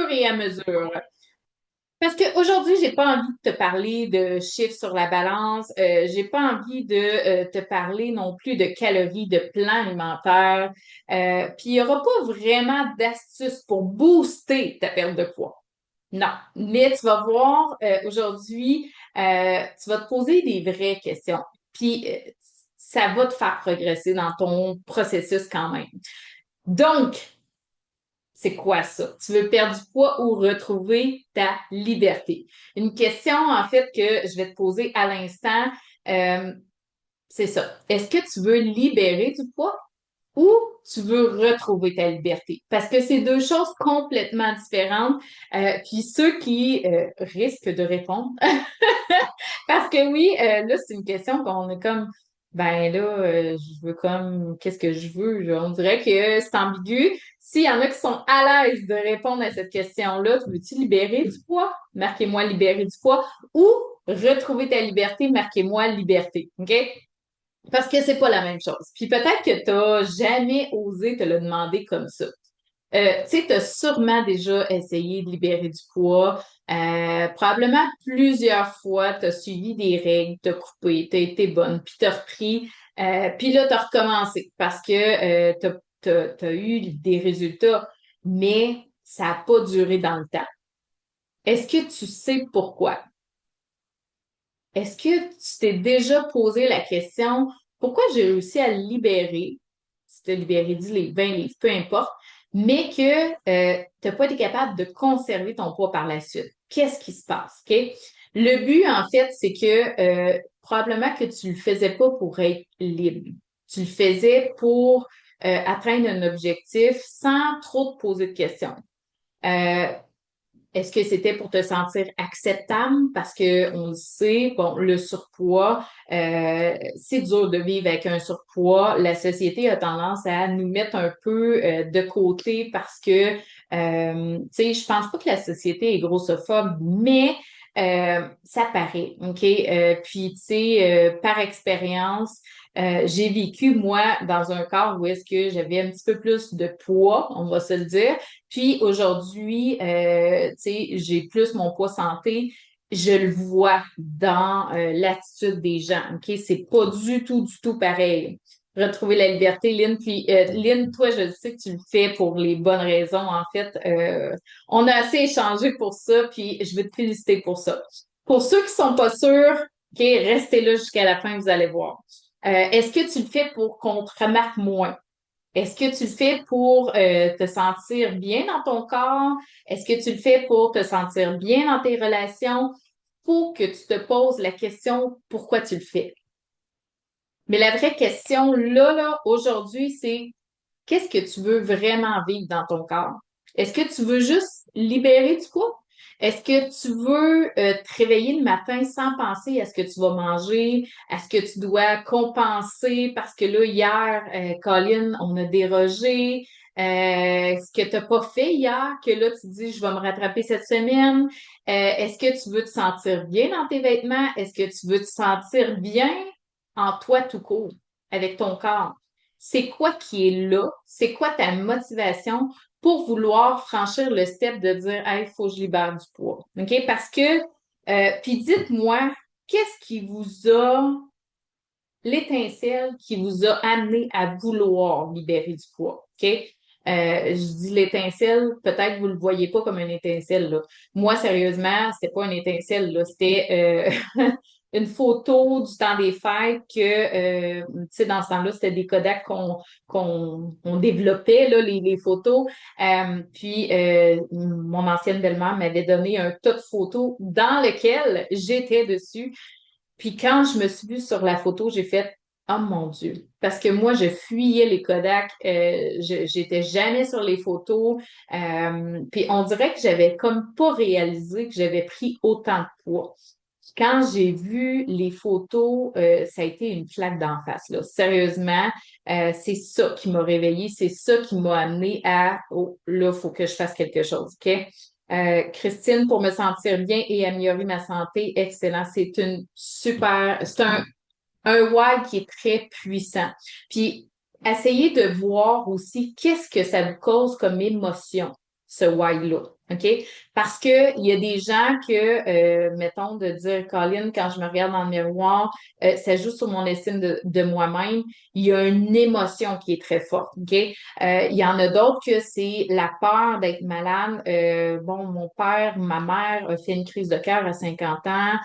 fur et à mesure. Parce qu'aujourd'hui, j'ai pas envie de te parler de chiffres sur la balance. J'ai pas envie de te parler non plus de calories, de plan alimentaire. Puis il y aura pas vraiment d'astuces pour booster ta perte de poids. Non. Mais tu vas voir aujourd'hui, tu vas te poser des vraies questions. Puis ça va te faire progresser dans ton processus quand même. Donc, c'est quoi ça? Tu veux perdre du poids ou retrouver ta liberté? Une question, en fait, que je vais te poser à l'instant, euh, c'est ça. Est-ce que tu veux libérer du poids ou tu veux retrouver ta liberté? Parce que c'est deux choses complètement différentes. Puis ceux qui risquent de répondre, parce que oui, là, c'est une question qu'on est comme, ben là, je veux comme, qu'est-ce que je veux? On dirait que c'est ambigu. S'il y en a qui sont à l'aise de répondre à cette question-là, tu veux-tu libérer du poids? Marquez-moi libérer du poids ou retrouver ta liberté, marquez-moi liberté. OK? Parce que c'est pas la même chose. Puis peut-être que tu n'as jamais osé te le demander comme ça. Tu sais, tu as sûrement déjà essayé de libérer du poids. Probablement plusieurs fois, tu as suivi des règles, tu as coupé, tu as été bonne, puis tu as repris. Puis là, tu as recommencé parce que tu as eu des résultats, mais ça n'a pas duré dans le temps. Est-ce que tu sais pourquoi? Est-ce que tu t'es déjà posé la question, pourquoi j'ai réussi à le libérer, si tu as libéré 10 livres, 20 livres, peu importe, mais que tu n'as pas été capable de conserver ton poids par la suite? Qu'est-ce qui se passe? OK? Le but, en fait, c'est que probablement que tu le faisais pas pour être libre. Tu le faisais pour atteindre un objectif sans trop te poser de questions. Euh, Est-ce que c'était pour te sentir acceptable? Parce que on le sait, bon, le surpoids, c'est dur de vivre avec un surpoids. La société a tendance à nous mettre un peu de côté parce que, tu sais, je pense pas que la société est grossophobe, mais ça paraît, OK? Puis, tu sais, par expérience, j'ai vécu, moi, dans un corps où est-ce que j'avais un petit peu plus de poids, on va se le dire. Puis aujourd'hui, tu sais, j'ai plus mon poids santé. Je le vois dans l'attitude des gens. OK? C'est pas du tout pareil. Retrouver la liberté, Lynn. Puis, Lynn, toi, je sais que tu le fais pour les bonnes raisons. En fait, on a assez échangé pour ça, puis je veux te féliciter pour ça. Pour ceux qui sont pas sûrs, OK, restez là jusqu'à la fin, vous allez voir. Est-ce que tu le fais pour qu'on te remarque moins? Est-ce que tu le fais pour te sentir bien dans ton corps? Est-ce que tu le fais pour te sentir bien dans tes relations? Faut que tu te poses la question pourquoi tu le fais. Mais la vraie question là, aujourd'hui, c'est qu'est-ce que tu veux vraiment vivre dans ton corps? Est-ce que tu veux juste libérer du poids? Est-ce que tu veux te réveiller le matin sans penser à ce que tu vas manger, à ce que tu dois compenser parce que là, hier, Colin, on a dérogé, ce que tu n'as pas fait hier, que là, tu te dis, je vais me rattraper cette semaine. Est-ce que tu veux te sentir bien dans tes vêtements? Est-ce que tu veux te sentir bien en toi tout court, avec ton corps? C'est quoi qui est là? C'est quoi ta motivation pour vouloir franchir le step de dire, hey, il faut que je libère du poids? OK? Parce que, puis dites-moi, qu'est-ce qui vous a, l'étincelle qui vous a amené à vouloir libérer du poids? OK? Je dis l'étincelle, peut-être que vous ne le voyez pas comme une étincelle, là. Moi, sérieusement, c'était pas une étincelle, là. C'était une photo du temps des fêtes que, tu sais, dans ce temps-là, c'était des Kodak qu'on développait, là, les photos. Puis, mon ancienne belle-mère m'avait donné un tas de photos dans lequel j'étais dessus. Puis quand je me suis vue sur la photo, j'ai fait oh mon Dieu. Parce que moi, je fuyais les Kodak. J'étais jamais sur les photos. Puis on dirait que j'avais comme pas réalisé que j'avais pris autant de poids. Quand j'ai vu les photos, ça a été une claque d'en face, là. Sérieusement, c'est ça qui m'a réveillée, c'est ça qui m'a amené à oh, là, il faut que je fasse quelque chose, OK? Christine, pour me sentir bien et améliorer ma santé, excellent. C'est un why qui est très puissant. Puis, essayez de voir aussi qu'est-ce que ça vous cause comme émotion. ce why-là. OK? Parce que il y a des gens que, mettons, de dire, Colin, quand je me regarde dans le miroir, ça joue sur mon estime de moi-même. Il y a une émotion qui est très forte. OK? Il y en a d'autres que c'est la peur d'être malade. Bon, mon père, ma mère a fait une crise de cœur à 50 ans.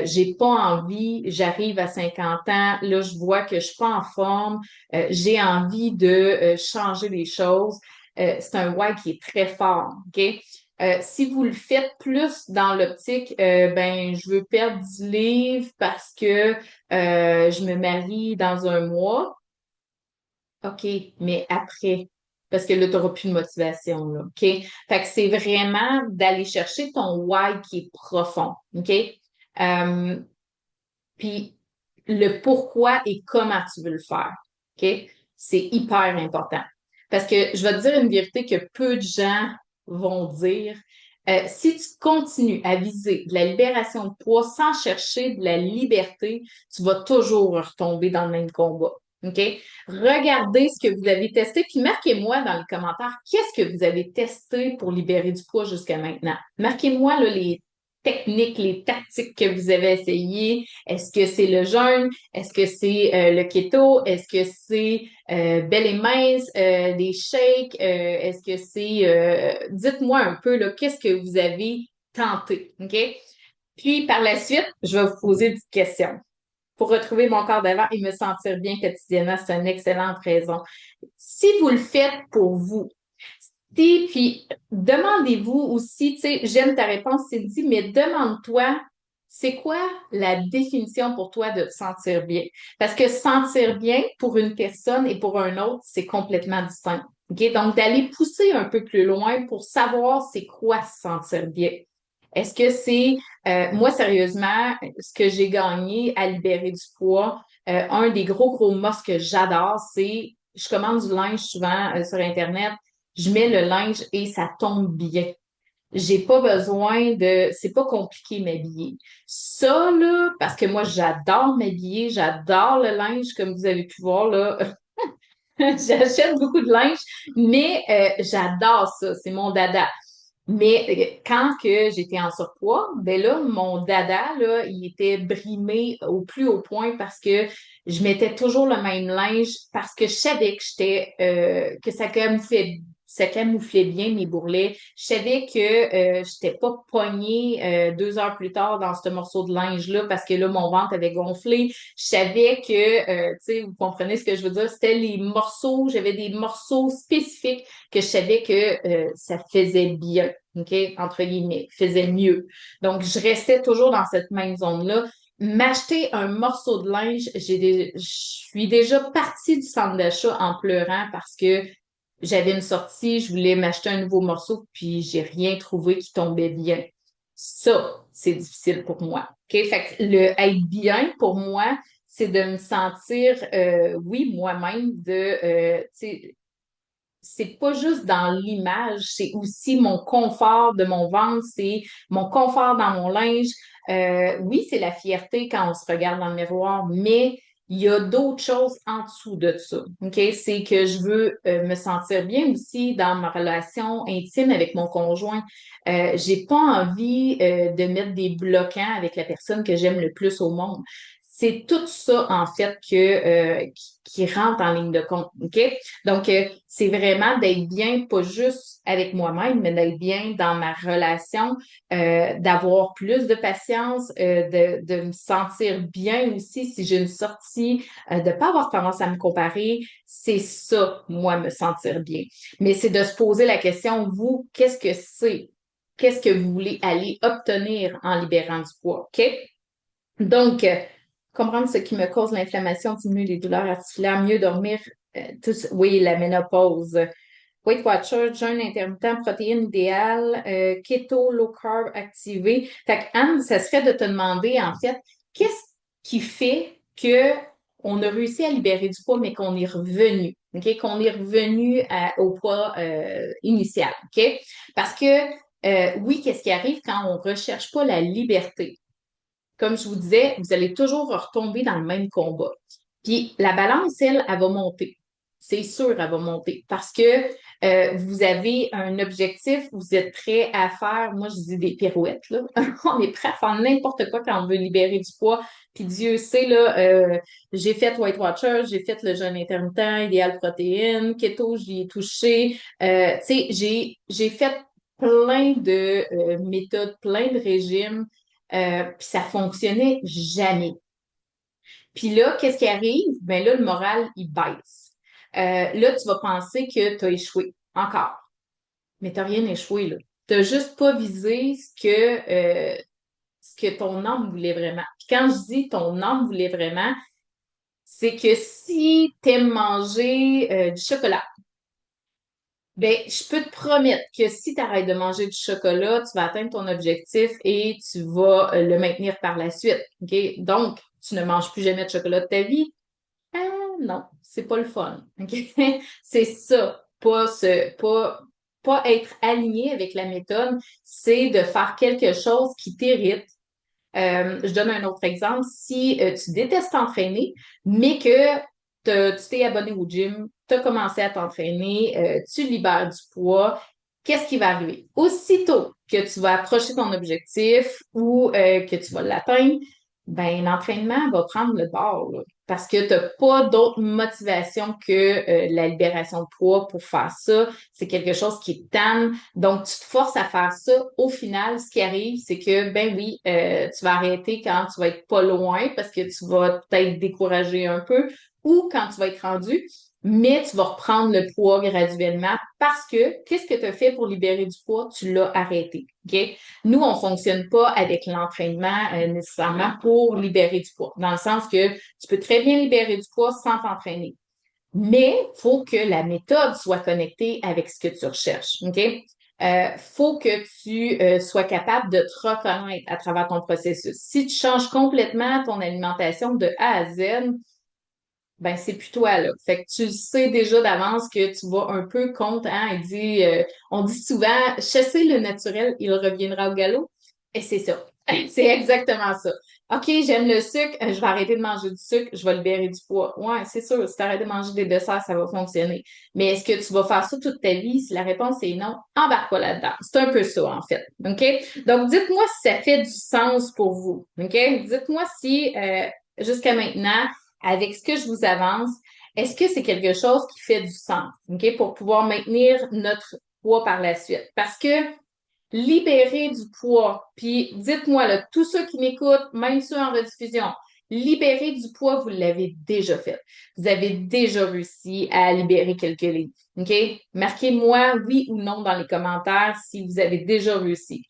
J'ai pas envie, j'arrive à 50 ans, là, je vois que je suis pas en forme. J'ai envie de changer les choses. C'est un why qui est très fort, OK? Si vous le faites plus dans l'optique, ben, je veux perdre 10 livres parce que je me marie dans un mois, OK, mais après, parce que là, tu n'auras plus de motivation, là, OK? Fait que c'est vraiment d'aller chercher ton why qui est profond, OK? Euh, Puis le pourquoi et comment tu veux le faire, OK? C'est hyper important. Parce que je vais te dire une vérité que peu de gens vont dire. Si tu continues à viser de la libération de poids sans chercher de la liberté, tu vas toujours retomber dans le même combat. OK? Regardez ce que vous avez testé, puis marquez-moi dans les commentaires qu'est-ce que vous avez testé pour libérer du poids jusqu'à maintenant. Marquez-moi là, les techniques, les tactiques que vous avez essayées. Est-ce que c'est le jeûne? Est-ce que c'est le keto? Est-ce que c'est belle et mince, des shakes? Est-ce que c'est... dites-moi un peu, là, qu'est-ce que vous avez tenté, OK? Puis, par la suite, je vais vous poser des questions. Pour retrouver mon corps d'avant et me sentir bien quotidiennement, c'est une excellente raison. Si vous le faites pour vous, puis demandez-vous aussi, tu sais, j'aime ta réponse, Cindy, mais demande-toi, c'est quoi la définition pour toi de te sentir bien? Parce que se sentir bien pour une personne et pour un autre, c'est complètement distinct. OK? Donc, d'aller pousser un peu plus loin pour savoir c'est quoi se sentir bien. Est-ce que c'est, moi, sérieusement, ce que j'ai gagné à libérer du poids, un des gros must que j'adore, c'est, je commande du linge souvent sur Internet, je mets le linge et ça tombe bien. J'ai pas besoin de, c'est pas compliqué m'habiller. Ça, là, parce que moi, j'adore m'habiller, j'adore le linge, comme vous avez pu voir, là. J'achète beaucoup de linge, mais j'adore ça, c'est mon dada. Mais quand que j'étais en surpoids, ben là, mon dada, là, il était brimé au plus haut point parce que je mettais toujours le même linge parce que je savais que que ça camouflait bien mes bourrelets. Je savais que j'étais pas poignée 2 heures plus tard dans ce morceau de linge-là parce que là, mon ventre avait gonflé. Je savais que, tu sais, vous comprenez ce que je veux dire, c'était les morceaux, j'avais des morceaux spécifiques que je savais que ça faisait bien, OK, entre guillemets, faisait mieux. Donc, je restais toujours dans cette même zone-là. M'acheter un morceau de linge, je suis déjà partie du centre d'achat en pleurant parce que j'avais une sortie, je voulais m'acheter un nouveau morceau, puis j'ai rien trouvé qui tombait bien. Ça, c'est difficile pour moi. OK? Fait que le être bien pour moi, c'est de me sentir, oui, moi-même, tu sais, c'est pas juste dans l'image, c'est aussi mon confort de mon ventre, c'est mon confort dans mon linge. Oui, c'est la fierté quand on se regarde dans le miroir, mais il y a d'autres choses en dessous de ça. OK? C'est que je veux me sentir bien aussi dans ma relation intime avec mon conjoint. J'ai pas envie de mettre des bloquants avec la personne que j'aime le plus au monde. C'est tout ça, en fait, qui rentre en ligne de compte. OK? Donc, c'est vraiment d'être bien, pas juste avec moi-même, mais d'être bien dans ma relation, d'avoir plus de patience, de me sentir bien aussi si j'ai une sortie, de pas avoir tendance à me comparer. C'est ça, moi, me sentir bien. Mais c'est de se poser la question, vous, qu'est-ce que c'est? Qu'est-ce que vous voulez aller obtenir en libérant du poids? OK? Donc, comprendre ce qui me cause l'inflammation, diminuer les douleurs articulaires, mieux dormir, oui, la ménopause. Weight Watcher, jeûne intermittent, protéines idéales, keto, low carb activé. Fait que, Anne, ça serait de te demander, en fait, qu'est-ce qui fait que on a réussi à libérer du poids, mais qu'on est revenu, OK? Qu'on est revenu au poids initial, OK? Parce que, oui, qu'est-ce qui arrive quand on recherche pas la liberté? Comme je vous disais, vous allez toujours retomber dans le même combat. Puis la balance, elle va monter. c'est sûr, elle va monter parce que vous avez un objectif, vous êtes prêt à faire, moi je dis des pirouettes, là. On est prêt à faire n'importe quoi quand on veut libérer du poids. Puis Dieu sait, là, j'ai fait Weight Watchers, j'ai fait le jeûne intermittent, idéal protéines, keto, j'y ai touché. Tu sais, j'ai fait plein de méthodes, plein de régimes, puis ça fonctionnait jamais. Puis là, qu'est-ce qui arrive? Ben là, le moral, il baisse. Là, tu vas penser que tu as échoué encore. Mais tu n'as rien échoué, là. Tu n'as juste pas visé ce que ton âme voulait vraiment. Puis quand je dis ton âme voulait vraiment, c'est que si tu aimes manger du chocolat, ben, je peux te promettre que si tu arrêtes de manger du chocolat, tu vas atteindre ton objectif et tu vas le maintenir par la suite. OK? Donc, tu ne manges plus jamais de chocolat de ta vie. Ah, non, c'est pas le fun. OK? C'est ça. Pas être aligné avec la méthode, c'est de faire quelque chose qui t'irrite. Je donne un autre exemple. Si tu détestes t'entraîner, mais que tu t'es abonné au gym, tu as commencé à t'entraîner, tu libères du poids, qu'est-ce qui va arriver? Aussitôt que tu vas approcher ton objectif ou que tu vas l'atteindre, ben l'entraînement va prendre le bord, là, parce que tu n'as pas d'autre motivation que la libération de poids pour faire ça. C'est quelque chose qui tanne. Donc, tu te forces à faire ça. Au final, ce qui arrive, c'est que, ben oui, tu vas arrêter quand tu vas être pas loin parce que tu vas peut-être décourager un peu ou quand tu vas être rendu, mais tu vas reprendre le poids graduellement parce que qu'est-ce que tu as fait pour libérer du poids? Tu l'as arrêté. OK? Nous, on fonctionne pas avec l'entraînement nécessairement pour libérer du poids, dans le sens que tu peux très bien libérer du poids sans t'entraîner. Mais il faut que la méthode soit connectée avec ce que tu recherches. OK? Faut que tu sois capable de te reconnaître à travers ton processus. Si tu changes complètement ton alimentation de A à Z, ben c'est plus toi là. Fait que tu sais déjà d'avance que tu vas un peu contre, hein, on dit souvent, chasser le naturel, il reviendra au galop. Et c'est ça. C'est exactement ça. OK, j'aime le sucre, je vais arrêter de manger du sucre, je vais libérer du poids. Ouais, c'est sûr, si tu arrêtes de manger des desserts, ça va fonctionner. Mais est-ce que tu vas faire ça toute ta vie? Si la réponse est non, embarque pas là-dedans. C'est un peu ça, en fait. OK? Donc, dites-moi si ça fait du sens pour vous. OK? Dites-moi si, jusqu'à maintenant, avec ce que je vous avance, est-ce que c'est quelque chose qui fait du sens, OK, pour pouvoir maintenir notre poids par la suite? Parce que libérer du poids, puis dites-moi, là, tous ceux qui m'écoutent, même ceux en rediffusion, libérer du poids, vous l'avez déjà fait. Vous avez déjà réussi à libérer quelques livres. OK? Marquez-moi oui ou non dans les commentaires si vous avez déjà réussi.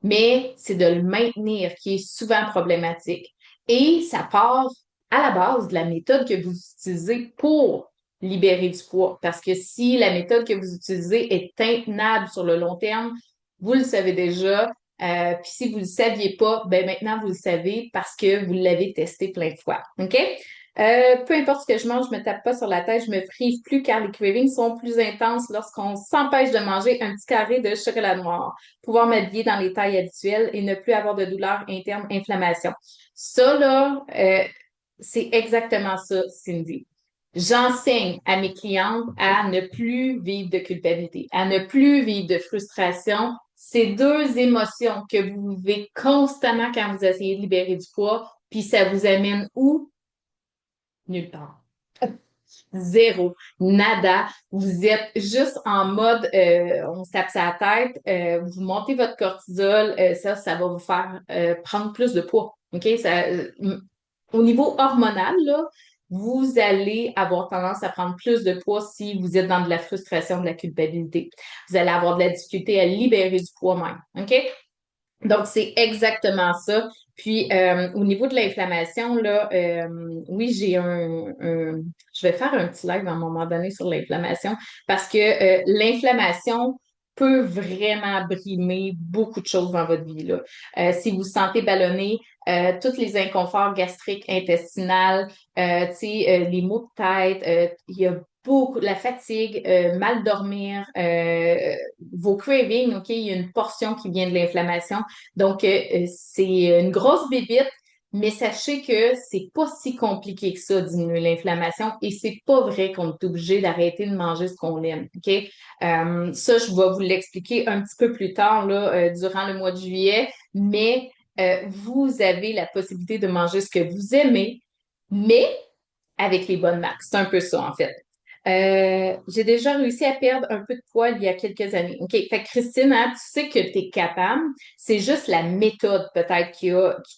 Mais c'est de le maintenir qui est souvent problématique. Et ça part à la base de la méthode que vous utilisez pour libérer du poids. Parce que si la méthode que vous utilisez est intenable sur le long terme, vous le savez déjà. Puis si vous ne le saviez pas, ben maintenant vous le savez parce que vous l'avez testé plein de fois. OK? Peu importe ce que je mange, je me tape pas sur la tête, je me prive plus car les cravings sont plus intenses lorsqu'on s'empêche de manger un petit carré de chocolat noir, pouvoir m'habiller dans les tailles habituelles et ne plus avoir de douleur interne, inflammation. Ça, là, c'est exactement ça, Cindy. J'enseigne à mes clientes à ne plus vivre de culpabilité, à ne plus vivre de frustration. Ces deux émotions que vous vivez constamment quand vous essayez de libérer du poids, puis ça vous amène où? Nulle part. Zéro, nada. Vous êtes juste en mode on se tape sa tête, vous montez votre cortisol, ça va vous faire prendre plus de poids. OK? Au niveau hormonal, là, vous allez avoir tendance à prendre plus de poids si vous êtes dans de la frustration, de la culpabilité. Vous allez avoir de la difficulté à libérer du poids même. OK? Donc, c'est exactement ça. Puis, au niveau de l'inflammation, là, oui, je vais faire un petit live à un moment donné sur l'inflammation parce que l'inflammation peut vraiment brimer beaucoup de choses dans votre vie, là. Si vous vous sentez ballonné, tous les inconforts gastriques, intestinales, tu sais, les maux de tête, il y a beaucoup, la fatigue, mal dormir, vos cravings, OK, il y a une portion qui vient de l'inflammation. Donc, c'est une grosse bébite, Mais sachez que c'est pas si compliqué que ça, diminuer l'inflammation, et c'est pas vrai qu'on est obligé d'arrêter de manger ce qu'on aime, OK? Ça, je vais vous l'expliquer un petit peu plus tard, là, durant le mois de juillet, mais vous avez la possibilité de manger ce que vous aimez, mais avec les bonnes marques. C'est un peu ça, en fait. J'ai déjà réussi à perdre un peu de poids il y a quelques années. OK. Fait que Christine, hein, tu sais que tu es capable. C'est juste la méthode peut-être qui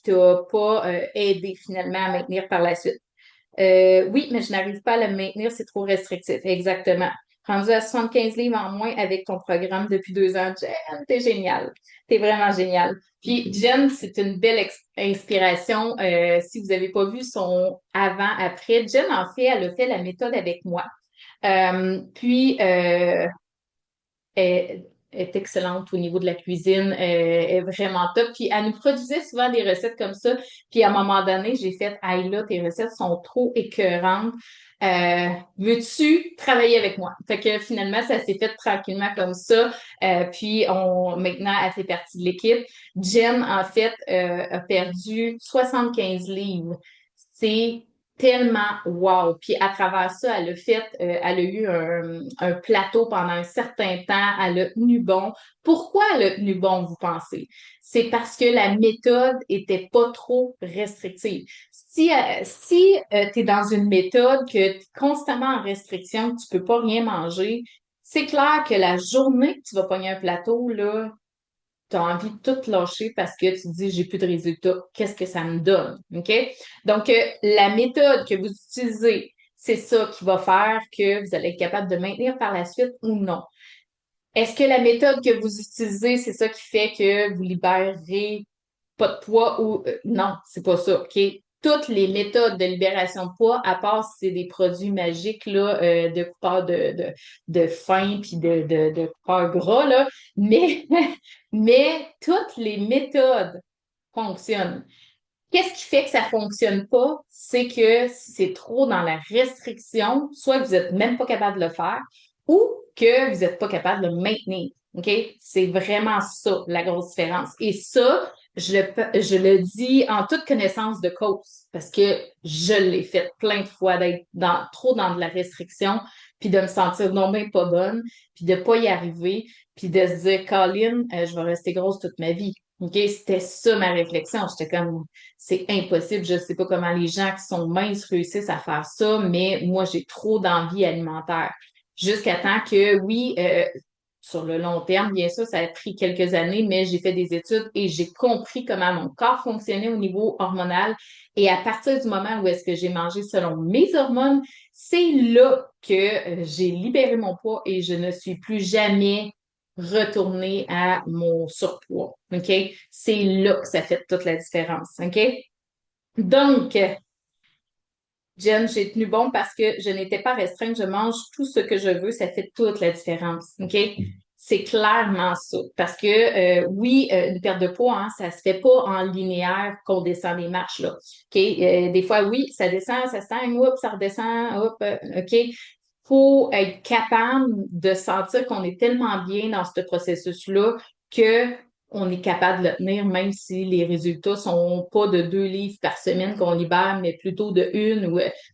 t'a pas aidé finalement à maintenir par la suite. Oui, mais je n'arrive pas à le maintenir, c'est trop restrictif. Exactement. Rendu à 75 livres en moins avec ton programme depuis 2 ans. Jen, t'es génial. T'es vraiment génial. Puis Jen, c'est une belle inspiration. Si vous n'avez pas vu son avant-après, Jen, en fait, elle a fait la méthode avec moi. Puis, elle est excellente au niveau de la cuisine, elle est vraiment top. Puis, elle nous produisait souvent des recettes comme ça. Puis, à un moment donné, j'ai fait, hey là, tes recettes sont trop écœurantes. Veux-tu travailler avec moi? Fait que finalement, ça s'est fait tranquillement comme ça. Puis, maintenant, elle fait partie de l'équipe. Jen, en fait, a perdu 75 livres. C'est tellement wow. Puis à travers ça, elle a eu un plateau pendant un certain temps, elle a tenu bon. Pourquoi elle a tenu bon, vous pensez? C'est parce que la méthode était pas trop restrictive. Si tu es dans une méthode que tu es constamment en restriction, que tu peux pas rien manger, c'est clair que la journée que tu vas pogner un plateau, là, tu as envie de tout lâcher parce que tu te dis, j'ai plus de résultats. Qu'est-ce que ça me donne? OK? Donc, la méthode que vous utilisez, c'est ça qui va faire que vous allez être capable de maintenir par la suite ou non. Est-ce que la méthode que vous utilisez, c'est ça qui fait que vous libérez pas de poids ou non, c'est pas ça, OK? Toutes les méthodes de libération de poids, à part si c'est des produits magiques là, de coupeurs de faim puis de coupeurs gras, là, mais, mais toutes les méthodes fonctionnent. Qu'est-ce qui fait que ça fonctionne pas? C'est que c'est trop dans la restriction, soit que vous êtes même pas capable de le faire, ou que vous n'êtes pas capable de le maintenir. OK? C'est vraiment ça, la grosse différence. Et ça, je le dis en toute connaissance de cause, parce que je l'ai fait plein de fois d'être trop dans de la restriction, puis de me sentir non bien pas bonne, puis de pas y arriver, puis de se dire, Colin, je vais rester grosse toute ma vie. OK? C'était ça ma réflexion. J'étais comme, c'est impossible. Je ne sais pas comment les gens qui sont minces réussissent à faire ça, mais moi, j'ai trop d'envie alimentaire. Jusqu'à temps que, oui, sur le long terme, bien sûr, ça a pris quelques années, mais j'ai fait des études et j'ai compris comment mon corps fonctionnait au niveau hormonal. Et à partir du moment où est-ce que j'ai mangé selon mes hormones, c'est là que j'ai libéré mon poids et je ne suis plus jamais retournée à mon surpoids. OK? C'est là que ça fait toute la différence. OK? Donc, Jen, j'ai tenu bon parce que je n'étais pas restreinte, je mange tout ce que je veux, ça fait toute la différence. OK? C'est clairement ça. Parce que oui, une perte de poids, hein, ça se fait pas en linéaire qu'on descend les marches, là. OK? Des fois, oui, ça descend, ça stagne, oups, ça redescend, hop, OK? Faut être capable de sentir qu'on est tellement bien dans ce processus-là que on est capable de le tenir, même si les résultats sont pas de 2 livres par semaine qu'on libère, mais plutôt de une.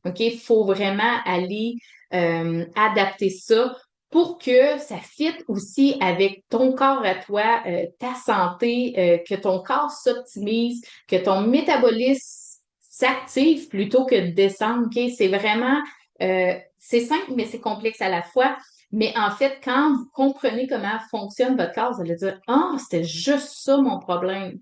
OK, il faut vraiment aller adapter ça pour que ça fitte aussi avec ton corps à toi, ta santé, que ton corps s'optimise, que ton métabolisme s'active plutôt que de descendre. OK, c'est vraiment, c'est simple, mais c'est complexe à la fois. Mais en fait, quand vous comprenez comment fonctionne votre corps, vous allez dire, ah, c'était juste ça mon problème.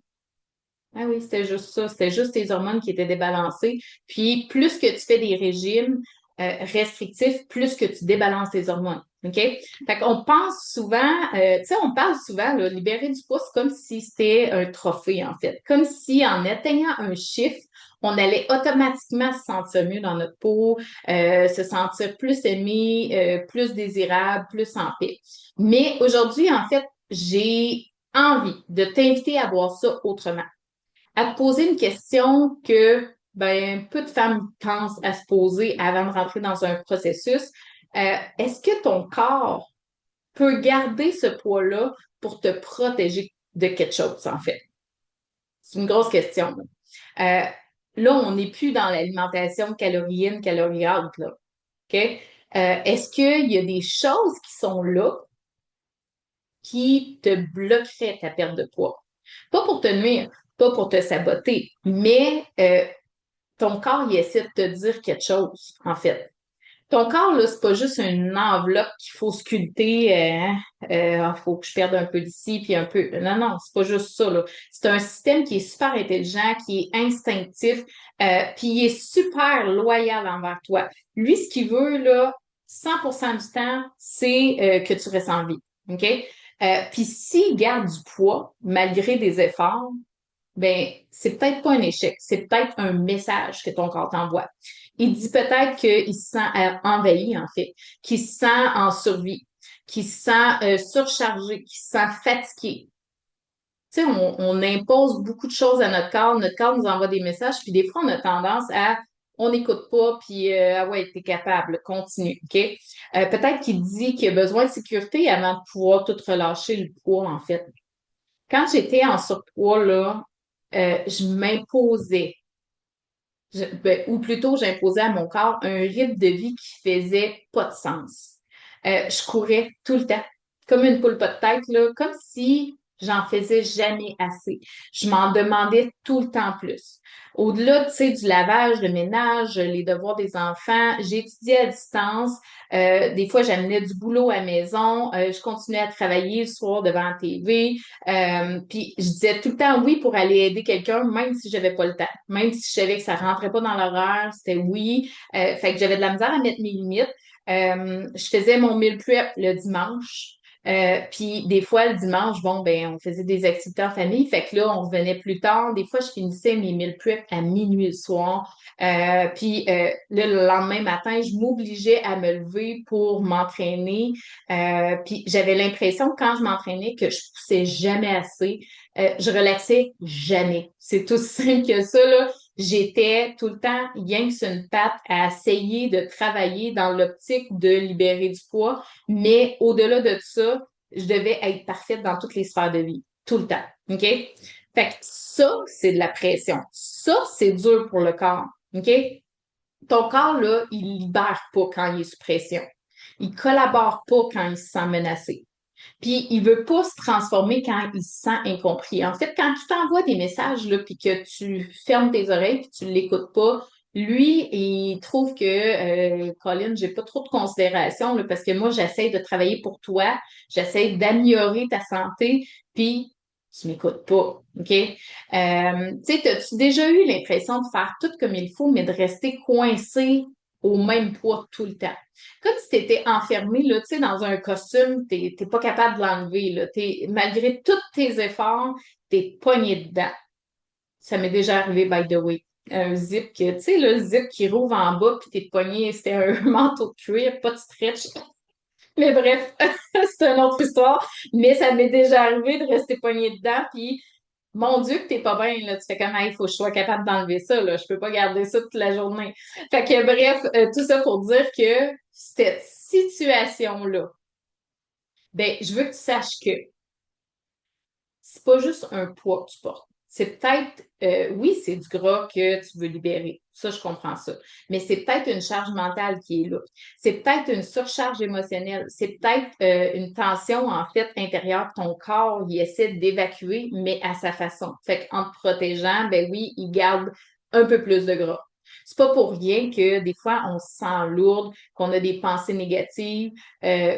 Ah oui, c'était juste ça. C'était juste tes hormones qui étaient débalancées. Puis, plus que tu fais des régimes restrictifs, plus que tu débalances tes hormones. OK? Fait qu'on pense souvent, tu sais, on parle souvent, là, libérer du poids, c'est comme si c'était un trophée, en fait. Comme si en atteignant un chiffre, on allait automatiquement se sentir mieux dans notre peau, se sentir plus aimé, plus désirable, plus en paix. Mais aujourd'hui, en fait, j'ai envie de t'inviter à voir ça autrement, à te poser une question que ben, peu de femmes pensent à se poser avant de rentrer dans un processus. Est-ce que ton corps peut garder ce poids-là pour te protéger de quelque chose, en fait? C'est une grosse question, là. Là, on n'est plus dans l'alimentation calorienne, calorique, là. OK? Est-ce qu'il y a des choses qui sont là qui te bloqueraient ta perte de poids? Pas pour te nuire, pas pour te saboter, mais ton corps, il essaie de te dire quelque chose, en fait. Ton corps, là, c'est pas juste une enveloppe qu'il faut sculpter. Faut que je perde un peu d'ici puis un peu. Non, non, c'est pas juste ça, là. C'est un système qui est super intelligent, qui est instinctif, puis il est super loyal envers toi. Lui, ce qu'il veut, là, 100% du temps, c'est que tu restes en vie. OK? Puis s'il garde du poids, malgré des efforts, ben, c'est peut-être pas un échec, c'est peut-être un message que ton corps t'envoie. Il dit peut-être qu'il se sent envahi, en fait, qu'il se sent en survie, qu'il se sent surchargé, qu'il se sent fatigué. Tu sais, on impose beaucoup de choses à notre corps nous envoie des messages, puis des fois, on a tendance à on n'écoute pas, puis ah ouais, t'es capable, continue, OK? Peut-être qu'il dit qu'il a besoin de sécurité avant de pouvoir tout relâcher le poids, en fait. Quand j'étais en surpoids, là, je m'imposais, ou plutôt j'imposais à mon corps un rythme de vie qui faisait pas de sens. Je courais tout le temps, comme une poule pas de tête, là, comme si j'en faisais jamais assez. Je m'en demandais tout le temps plus. Au-delà, tu sais, du lavage, le ménage, les devoirs des enfants, j'étudiais à distance. Des fois, j'amenais du boulot à la maison. Je continuais à travailler le soir devant la TV. Puis je disais tout le temps oui pour aller aider quelqu'un, même si j'avais pas le temps, même si je savais que ça rentrait pas dans l'horaire, c'était oui. Fait que j'avais de la misère à mettre mes limites. Je faisais mon meal prep le dimanche. Puis des fois, le dimanche, bon, ben, on faisait des activités en famille. Fait que là, on revenait plus tard. Des fois, je finissais mes meal prep à minuit le soir. Là, le lendemain matin, je m'obligeais à me lever pour m'entraîner. Puis j'avais l'impression que quand je m'entraînais que je poussais jamais assez. Je relaxais jamais. C'est tout simple que ça, là. J'étais tout le temps rien que sur une patte à essayer de travailler dans l'optique de libérer du poids, mais au-delà de ça, je devais être parfaite dans toutes les sphères de vie, tout le temps. OK? Fait que ça, c'est de la pression. Ça, c'est dur pour le corps. OK? Ton corps, là, il libère pas quand il est sous pression. Il collabore pas quand il se sent menacé. Puis il veut pas se transformer quand il se sent incompris. En fait, quand tu t'envoies des messages là, puis que tu fermes tes oreilles puis tu l'écoutes pas, lui, il trouve que Colin, j'ai pas trop de considération là, parce que moi, j'essaie de travailler pour toi, j'essaie d'améliorer ta santé, puis tu m'écoutes pas, OK? Tu sais, as-tu déjà eu l'impression de faire tout comme il faut, mais de rester coincé au même poids tout le temps? Comme si tu étais enfermé, là, tu sais, dans un costume, t'es pas capable de l'enlever, là. Malgré tous tes efforts, t'es pogné dedans. Ça m'est déjà arrivé, by the way. Un zip que, tu sais, le zip qui rouvre en bas, puis t'es pogné, c'était un manteau de cuir, pas de stretch. Mais bref, c'est une autre histoire. Mais ça m'est déjà arrivé de rester pogné dedans, puis mon Dieu, que t'es pas bien, là. Tu fais comme, il faut que je sois capable d'enlever ça, là. Je peux pas garder ça toute la journée. Fait que, bref, tout ça pour dire que cette situation-là, ben, je veux que tu saches que c'est pas juste un poids que tu portes. C'est peut-être, oui, c'est du gras que tu veux libérer. Ça, je comprends ça. Mais c'est peut-être une charge mentale qui est là. C'est peut-être une surcharge émotionnelle. C'est peut-être une tension, en fait, intérieure que ton corps, il essaie d'évacuer, mais à sa façon. Fait qu'en te protégeant, ben oui, il garde un peu plus de gras. C'est pas pour rien que des fois, on se sent lourde, qu'on a des pensées négatives,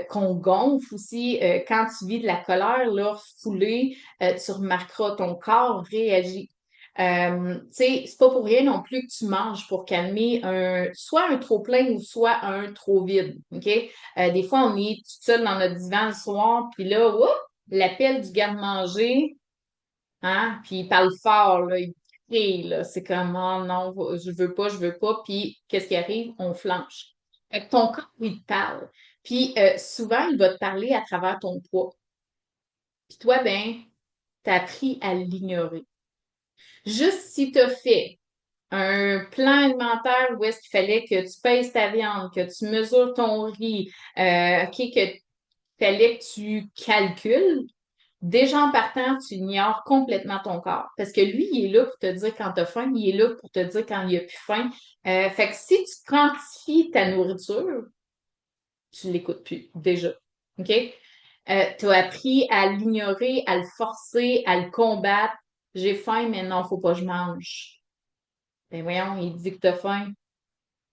qu'on gonfle aussi. Quand tu vis de la colère, là, foulée, tu remarqueras ton corps réagit. Tu sais, c'est pas pour rien non plus que tu manges pour calmer soit un trop plein ou soit un trop vide. OK? Des fois, on est tout seul dans notre divan le soir, puis là, oups, l'appel du garde-manger, hein? Puis il parle fort, là, il crie, là. C'est comme, oh non, je veux pas. Puis qu'est-ce qui arrive? On flanche. Fait que ton corps, il te parle. Puis souvent, il va te parler à travers ton poids. Puis toi, ben, t'as appris à l'ignorer. Juste si tu as fait un plan alimentaire où est-ce qu'il fallait que tu pèses ta viande, que tu mesures ton riz, OK, que fallait que tu calcules, Déjà en partant, tu ignores complètement ton corps. Parce que lui, il est là pour te dire quand tu as faim, il est là pour te dire quand il n'y a plus faim. Fait que si tu quantifies ta nourriture, tu ne l'écoutes plus, déjà. OK? Tu as appris à l'ignorer, à le forcer, à le combattre. J'ai faim, mais non, faut pas que je mange. Ben voyons, il dit que tu as faim.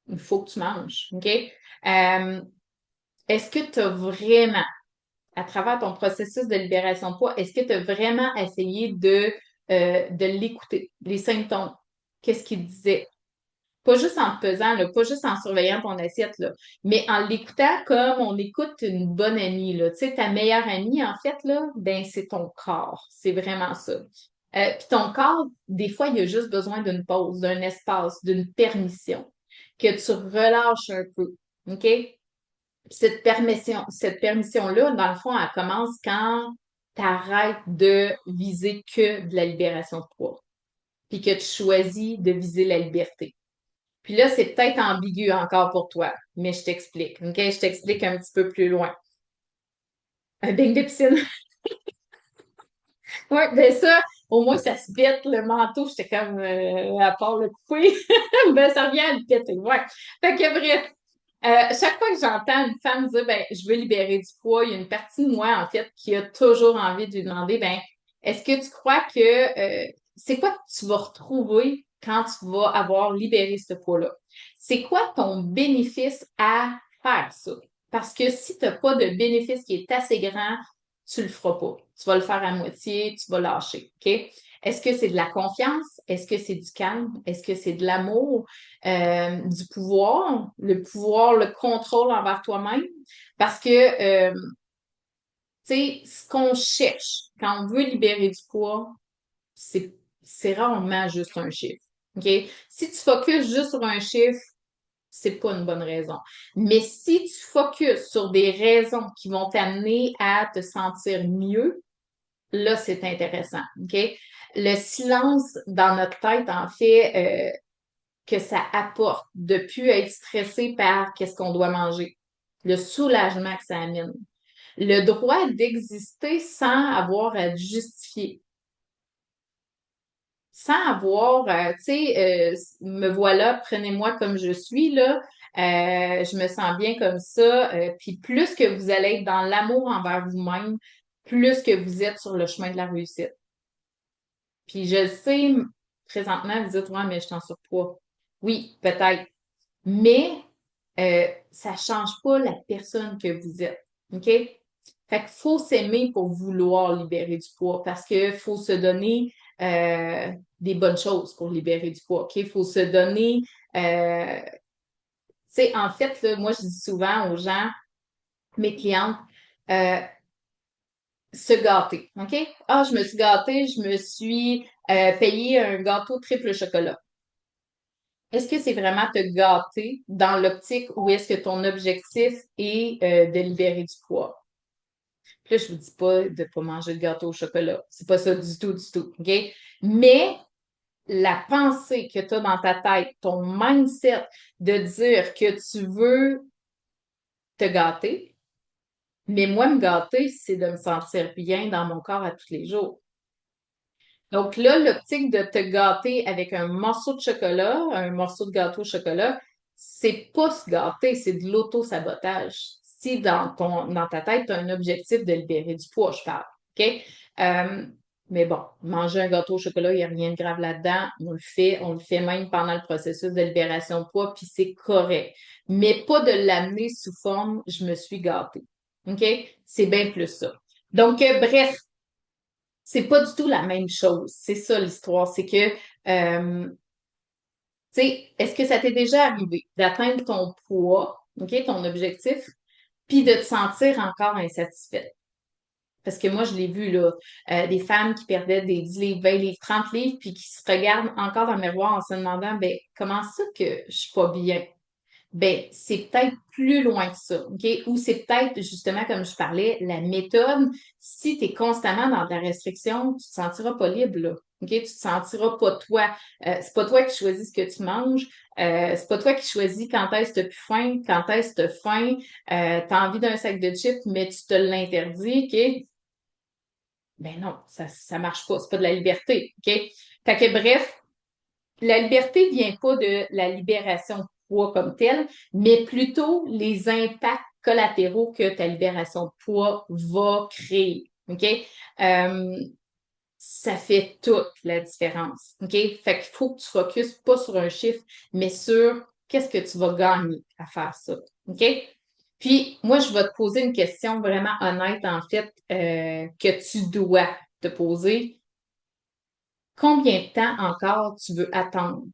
Il faut que tu manges. OK? Est-ce que tu as vraiment, à travers ton processus de libération de poids, est-ce que tu as vraiment essayé de l'écouter, les symptômes? Qu'est-ce qu'il disait? Pas juste en te pesant, là, pas juste en surveillant ton assiette, là, mais en l'écoutant comme on écoute une bonne amie, là. Tu sais, ta meilleure amie, en fait, là, ben, c'est ton corps. C'est vraiment ça. Puis ton corps, des fois, il a juste besoin d'une pause, d'un espace, d'une permission, que tu relâches un peu. OK? Cette permission-là, dans le fond, elle commence quand tu arrêtes de viser que de la libération de poids, puis que tu choisis de viser la liberté. Puis là, c'est peut-être ambigu encore pour toi, mais je t'explique. OK? Je t'explique un petit peu plus loin. Un bain de piscine. Oui, ben ça, au moins, ça se pète le manteau. J'étais comme, à part le couper, ben ça revient à le péter. Ouais. Fait que bref, chaque fois que j'entends une femme dire, ben, je veux libérer du poids, il y a une partie de moi, en fait, qui a toujours envie de lui demander, ben, est-ce que tu crois que, c'est quoi que tu vas retrouver quand tu vas avoir libéré ce poids-là? C'est quoi ton bénéfice à faire ça? Parce que si tu n'as pas de bénéfice qui est assez grand, tu le feras pas. Tu vas le faire à moitié, tu vas lâcher. OK? Est-ce que c'est de la confiance? Est-ce que c'est du calme? Est-ce que c'est de l'amour? Du pouvoir, le contrôle envers toi-même. Parce que, tu sais, ce qu'on cherche quand on veut libérer du poids, c'est, c'est rarement juste un chiffre. OK? Si tu focuses juste sur un chiffre, c'est pas une bonne raison. Mais si tu focuses sur des raisons qui vont t'amener à te sentir mieux, là, c'est intéressant. OK? Le silence dans notre tête, en fait, que ça apporte de plus être stressé par qu'est-ce qu'on doit manger, le soulagement que ça amène, le droit d'exister sans avoir à te justifier, sans avoir, tu sais, me voilà, prenez-moi comme je suis, là, je me sens bien comme ça, puis plus que vous allez être dans l'amour envers vous-même, plus que vous êtes sur le chemin de la réussite. Puis je sais, présentement, vous dites, ouais, mais je suis en surpoids. Oui, peut-être. Mais ça change pas la personne que vous êtes. OK? Fait qu'il faut s'aimer pour vouloir libérer du poids parce qu'il faut se donner des bonnes choses pour libérer du poids. OK? Il faut se donner. Tu sais, en fait, là, moi, je dis souvent aux gens, mes clientes, euh, se gâter. OK? Ah, je me suis gâtée, je me suis payé un gâteau triple chocolat. Est-ce que c'est vraiment te gâter dans l'optique où est-ce que ton objectif est de libérer du poids? Puis là, je vous dis pas de pas manger de gâteau au chocolat. C'est pas ça du tout, du tout. OK? Mais la pensée que tu as dans ta tête, ton mindset de dire que tu veux te gâter, mais moi, me gâter, c'est de me sentir bien dans mon corps à tous les jours. Donc là, l'optique de te gâter avec un morceau de chocolat, un morceau de gâteau au chocolat, c'est pas se gâter, c'est de l'auto-sabotage. Si dans ta tête, tu as un objectif de libérer du poids, je parle. OK? Euh, mais bon, manger un gâteau au chocolat, il n'y a rien de grave là-dedans. On le fait même pendant le processus de libération de poids, puis c'est correct. Mais pas de l'amener sous forme je me suis gâtée. OK? C'est bien plus ça. Donc, bref, c'est pas du tout la même chose. C'est ça l'histoire. C'est que, tu sais, est-ce que ça t'est déjà arrivé d'atteindre ton poids, OK, ton objectif, puis de te sentir encore insatisfaite? Parce que moi, je l'ai vu, là, des femmes qui perdaient des 10 livres, 20 livres, 30 livres, puis qui se regardent encore dans le miroir en se demandant, ben, comment ça que je suis pas bien? Ben, c'est peut-être plus loin que ça, OK? Ou c'est peut-être, justement, comme je parlais, la méthode. Si tu es constamment dans de la restriction, tu te sentiras pas libre, là. OK? Tu te sentiras pas toi. C'est pas toi qui choisis ce que tu manges. C'est pas toi qui choisis quand est-ce que tu plus faim, quand est-ce que tu faim. Tu as envie d'un sac de chips, mais tu te l'interdis, OK? Ben non, ça marche pas. C'est pas de la liberté, OK? Fait que bref, la liberté vient pas de la libération de poids comme telle, mais plutôt les impacts collatéraux que ta libération de poids va créer. OK? Euh, Ça fait toute la différence. OK? Fait qu'il faut que tu focuses pas sur un chiffre, mais sur qu'est-ce que tu vas gagner à faire ça. OK? Puis, moi, je vais te poser une question vraiment honnête, en fait, que tu dois te poser. Combien de temps encore tu veux attendre?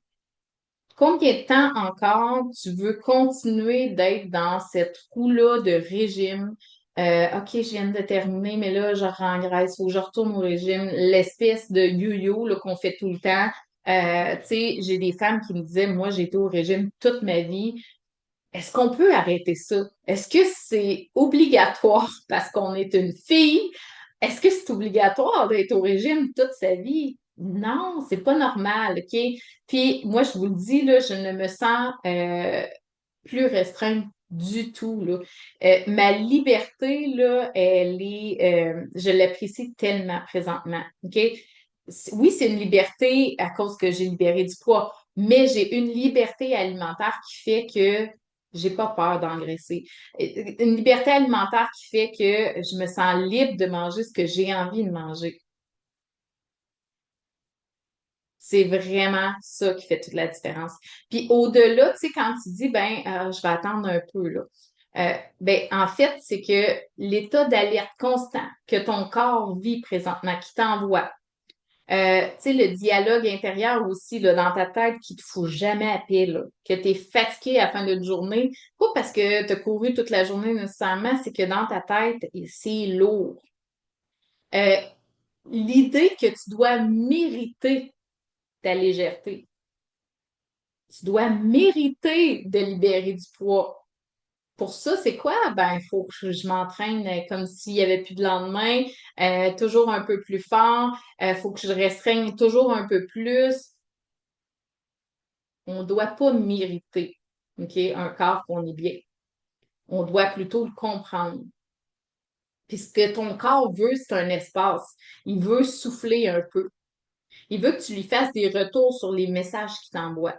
Combien de temps encore tu veux continuer d'être dans cette roue-là de régime? OK, je viens de terminer, mais là, je rengraisse, faut que je retourne au régime. L'espèce de yo-yo là, qu'on fait tout le temps. Tu sais, j'ai des femmes qui me disaient, moi, j'ai été au régime toute ma vie. Est-ce qu'on peut arrêter ça? Est-ce que c'est obligatoire parce qu'on est une fille? Est-ce que c'est obligatoire d'être au régime toute sa vie? Non, c'est pas normal, OK? Puis moi, je vous le dis, là, je ne me sens plus restreinte du tout, là. Ma liberté, là, je l'apprécie tellement présentement, OK? Oui, c'est une liberté à cause que j'ai libéré du poids, mais j'ai une liberté alimentaire qui fait que j'ai pas peur d'engraisser. Une liberté alimentaire qui fait que je me sens libre de manger ce que j'ai envie de manger. C'est vraiment ça qui fait toute la différence. Puis au-delà, tu sais, quand tu dis, ben, je vais attendre un peu, là. Ben, en fait, c'est que l'état d'alerte constant que ton corps vit présentement, qui t'envoie, tu sais, le dialogue intérieur aussi, là, dans ta tête qui te fout jamais à paix, là, que tu es fatigué à la fin de la journée, pas parce que tu as couru toute la journée nécessairement, c'est que dans ta tête, c'est lourd. Euh, L'idée que tu dois mériter ta légèreté. Tu dois mériter de libérer du poids. Pour ça, c'est quoi? Ben, il faut que je m'entraîne comme s'il n'y avait plus de lendemain, toujours un peu plus fort, il faut que je restreigne toujours un peu plus. On ne doit pas mériter, OK, un corps qu'on est bien. On doit plutôt le comprendre. Puis ce que ton corps veut, c'est un espace. Il veut souffler un peu. Il veut que tu lui fasses des retours sur les messages qu'il t'envoie.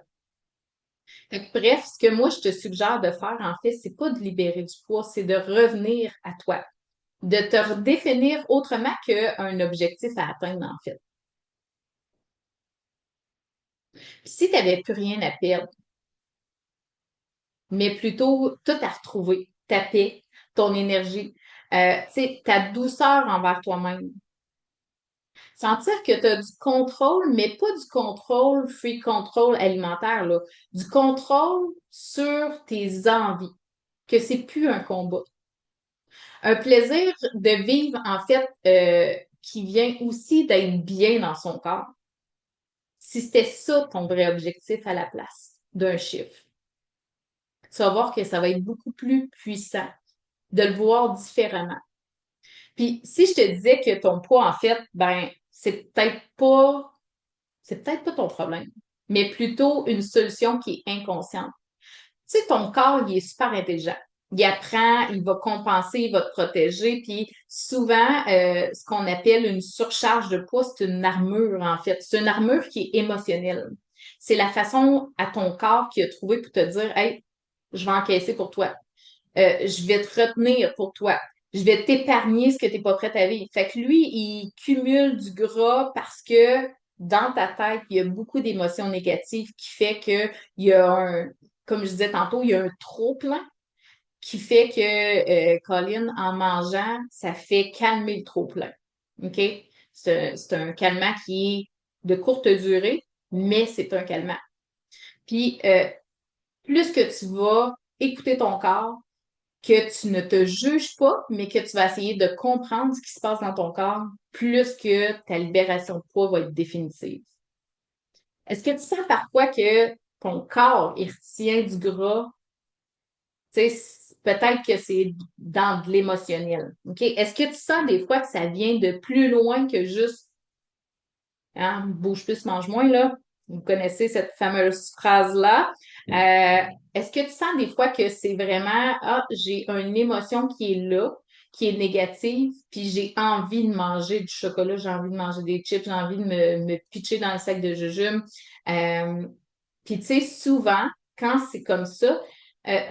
Fait que bref, ce que moi je te suggère de faire, en fait, c'est pas de libérer du poids, c'est de revenir à toi, de te redéfinir autrement qu'un objectif à atteindre, en fait. Puis si tu n'avais plus rien à perdre, mais plutôt tout à retrouver, ta paix, ton énergie, tu sais, ta douceur envers toi-même. Sentir que tu as du contrôle, mais pas du contrôle, free control alimentaire, là. Du contrôle sur tes envies, que c'est plus un combat. Un plaisir de vivre, en fait, qui vient aussi d'être bien dans son corps. Si c'était ça ton vrai objectif à la place d'un chiffre, tu vas voir que ça va être beaucoup plus puissant de le voir différemment. Puis si je te disais que ton poids, en fait, ben, c'est peut-être pas ton problème, mais plutôt une solution qui est inconsciente. Tu sais, ton corps, il est super intelligent. Il apprend, il va compenser, il va te protéger. Puis souvent, ce qu'on appelle une surcharge de poids, c'est une armure, en fait. C'est une armure qui est émotionnelle. C'est la façon à ton corps qui a trouvé pour te dire, hey, je vais encaisser pour toi. Je vais te retenir pour toi. Je vais t'épargner ce que tu n'es pas prête à vivre. Fait que lui, il cumule du gras parce que dans ta tête, il y a beaucoup d'émotions négatives qui fait que il y a comme je disais tantôt, il y a un trop-plein qui fait que, Colin, en mangeant, ça fait calmer le trop-plein. OK? C'est un calmant qui est de courte durée, mais c'est un calmant. Puis, plus que tu vas écouter ton corps, que tu ne te juges pas, mais que tu vas essayer de comprendre ce qui se passe dans ton corps, plus que ta libération de poids va être définitive. Est-ce que tu sens parfois que ton corps, il retient du gras? Tu sais, peut-être que c'est dans de l'émotionnel. OK? Est-ce que tu sens des fois que ça vient de plus loin que juste hein, bouge plus, mange moins, là? Vous connaissez cette fameuse phrase-là. Est-ce que tu sens des fois que c'est vraiment, ah, j'ai une émotion qui est là, qui est négative, puis j'ai envie de manger du chocolat, j'ai envie de manger des chips, j'ai envie de me pitcher dans le sac de jujube. Euh, Puis tu sais, souvent, quand c'est comme ça,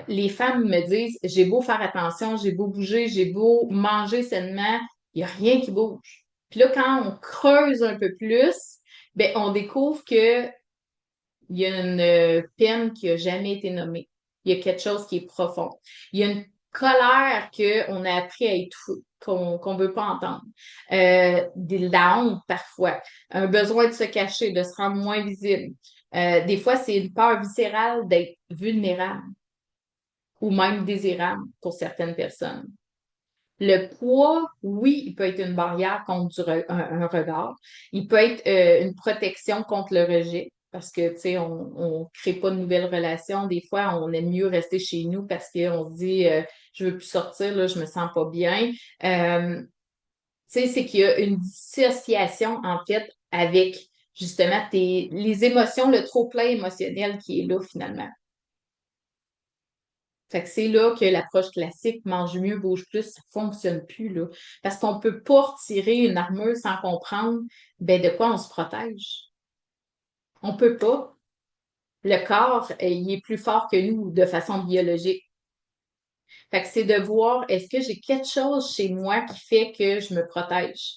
les femmes me disent, j'ai beau faire attention, j'ai beau bouger, j'ai beau manger sainement, il n'y a rien qui bouge. Puis là, quand on creuse un peu plus, ben on découvre que il y a une peine qui a jamais été nommée. Il y a quelque chose qui est profond. Il y a une colère qu'on a appris à étouffer, qu'on veut pas entendre. De la honte parfois, un besoin de se cacher, de se rendre moins visible. Des fois, c'est une peur viscérale d'être vulnérable ou même désirable pour certaines personnes. Le poids, oui, il peut être une barrière contre un regard. Il peut être une protection contre le rejet parce que, tu sais, on crée pas de nouvelles relations. Des fois, on aime mieux rester chez nous parce qu'on se dit, je veux plus sortir, là, je me sens pas bien. Tu sais, c'est qu'il y a une dissociation, en fait, avec justement les émotions, le trop-plein émotionnel qui est là, finalement. Fait que c'est là que l'approche classique, mange mieux, bouge plus, ça fonctionne plus, là. Parce qu'on peut pas retirer une armure sans comprendre, ben, de quoi on se protège. On peut pas. Le corps, il est plus fort que nous de façon biologique. Fait que c'est de voir, est-ce que j'ai quelque chose chez moi qui fait que je me protège?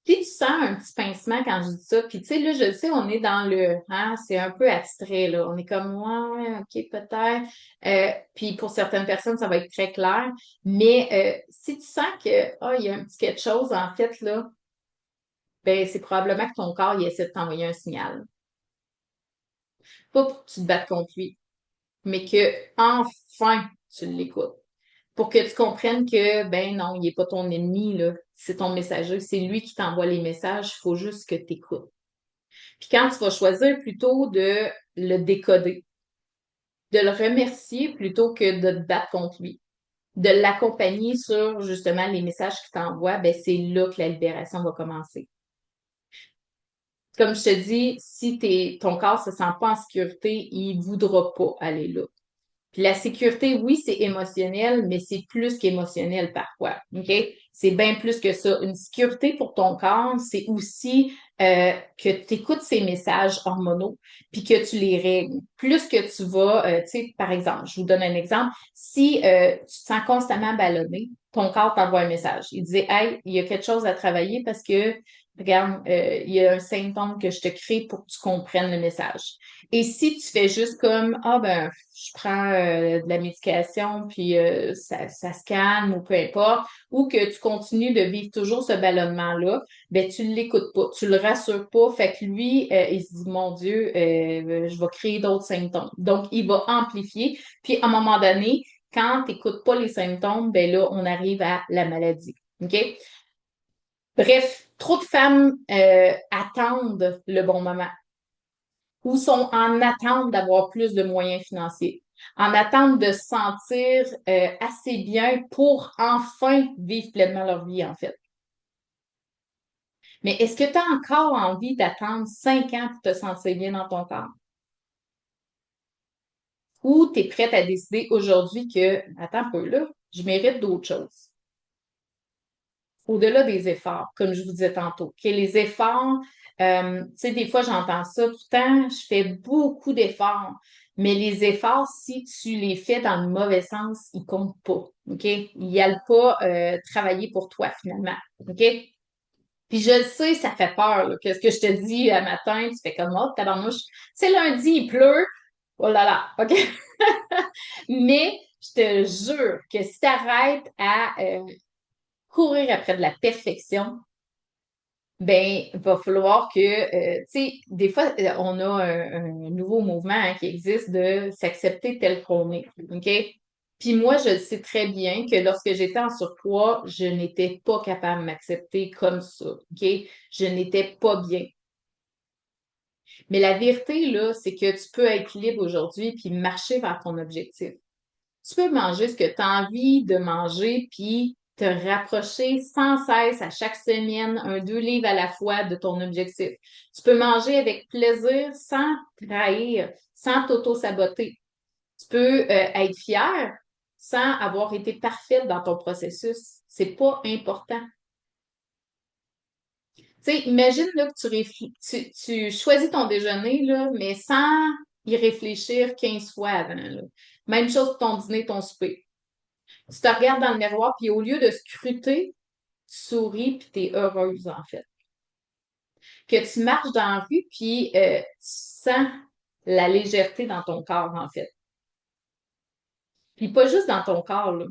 Si tu sens un petit pincement quand je dis ça, puis tu sais, là, je le sais, on est dans c'est un peu abstrait, là. On est comme, ouais, ok, peut-être. Puis pour certaines personnes, ça va être très clair. Mais si tu sens que, il y a un petit quelque chose, en fait, là, ben, c'est probablement que ton corps, il essaie de t'envoyer un signal. Pas pour que tu te battes contre lui, mais que, enfin, tu l'écoutes. Pour que tu comprennes que, ben non, il n'est pas ton ennemi, là. C'est ton messager. C'est lui qui t'envoie les messages. Il faut juste que tu écoutes. Puis quand tu vas choisir plutôt de le décoder, de le remercier plutôt que de te battre contre lui, de l'accompagner sur justement les messages qu'il t'envoie, ben c'est là que la libération va commencer. Comme je te dis, si ton corps se sent pas en sécurité, il voudra pas aller là. Puis la sécurité, oui, c'est émotionnel, mais c'est plus qu'émotionnel parfois. OK? C'est bien plus que ça. Une sécurité pour ton corps, c'est aussi que tu écoutes ces messages hormonaux, puis que tu les règles. Plus que tu vas, tu sais, par exemple, je vous donne un exemple. Si tu te sens constamment ballonné, ton corps t'envoie un message. Il dit, hey, il y a quelque chose à travailler parce que, regarde, il y a un symptôme que je te crée pour que tu comprennes le message. Et si tu fais juste comme, ben, je prends de la médication, puis ça se calme ou peu importe, ou que tu continues de vivre toujours ce ballonnement-là, ben tu l'écoutes pas, tu le rassures pas, fait que lui, il se dit, mon Dieu, je vais créer d'autres symptômes. Donc, il va amplifier, puis à un moment donné, quand tu n'écoutes pas les symptômes, ben là, on arrive à la maladie. OK? Bref, trop de femmes attendent le bon moment ou sont en attente d'avoir plus de moyens financiers, en attente de se sentir assez bien pour enfin vivre pleinement leur vie, en fait. Mais est-ce que tu as encore envie d'attendre 5 ans pour te sentir bien dans ton corps? Ou tu es prête à décider aujourd'hui que, attends un peu là, je mérite d'autres choses? Au-delà des efforts, comme je vous disais tantôt, que les efforts, tu sais, des fois j'entends ça, pourtant je fais beaucoup d'efforts, mais les efforts, si tu les fais dans le mauvais sens, ils comptent pas, OK? Ils n'allent pas travailler pour toi finalement, OK? Puis je le sais, ça fait peur, là, qu'est-ce que je te dis à matin, tu fais comme, oh, tabarnouche, c'est lundi, il pleut, oh là là, OK? Mais je te jure que si tu arrêtes à courir après de la perfection, ben, il va falloir que, tu sais, des fois, on a un nouveau mouvement hein, qui existe de s'accepter tel qu'on est, OK? Puis moi, je sais très bien que lorsque j'étais en surpoids, je n'étais pas capable de m'accepter comme ça, OK? Je n'étais pas bien. Mais la vérité, là, c'est que tu peux être libre aujourd'hui puis marcher vers ton objectif. Tu peux manger ce que tu as envie de manger, puis te rapprocher sans cesse à chaque semaine, 2 livres à la fois de ton objectif. Tu peux manger avec plaisir sans trahir, sans t'auto-saboter. Tu peux être fier sans avoir été parfaite dans ton processus. C'est pas important. Tu sais, imagine là, que tu choisis ton déjeuner, là, mais sans y réfléchir 15 fois avant. Là. Même chose pour ton dîner, ton souper. Tu te regardes dans le miroir, puis au lieu de scruter, tu souris, puis tu es heureuse, en fait. Que tu marches dans la rue, puis tu sens la légèreté dans ton corps, en fait. Puis pas juste dans ton corps, là,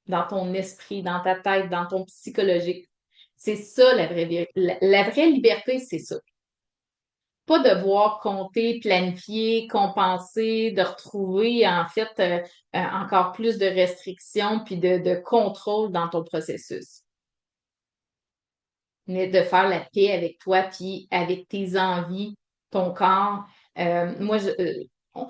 dans ton esprit, dans ta tête, dans ton psychologique. C'est ça la la vraie liberté, c'est ça. Pas devoir compter, planifier, compenser, de retrouver en fait encore plus de restrictions puis de contrôle dans ton processus. Mais de faire la paix avec toi puis avec tes envies, ton corps.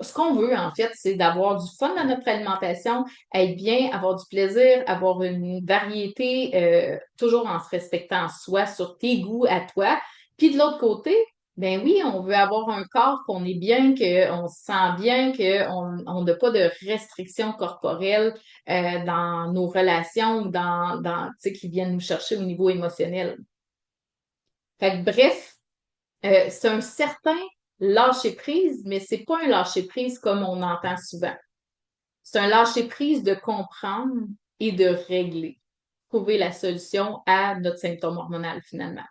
Ce qu'on veut en fait, c'est d'avoir du fun dans notre alimentation, être bien, avoir du plaisir, avoir une variété, toujours en se respectant soi sur tes goûts à toi. Puis de l'autre côté, ben oui, on veut avoir un corps qu'on est bien, qu'on se sent bien, qu'on n'a pas de restrictions corporelles dans nos relations ou tu sais, qui viennent nous chercher au niveau émotionnel. Fait que bref, c'est un certain lâcher prise, mais c'est pas un lâcher prise comme on entend souvent. C'est un lâcher prise de comprendre et de régler, trouver la solution à notre symptôme hormonal finalement.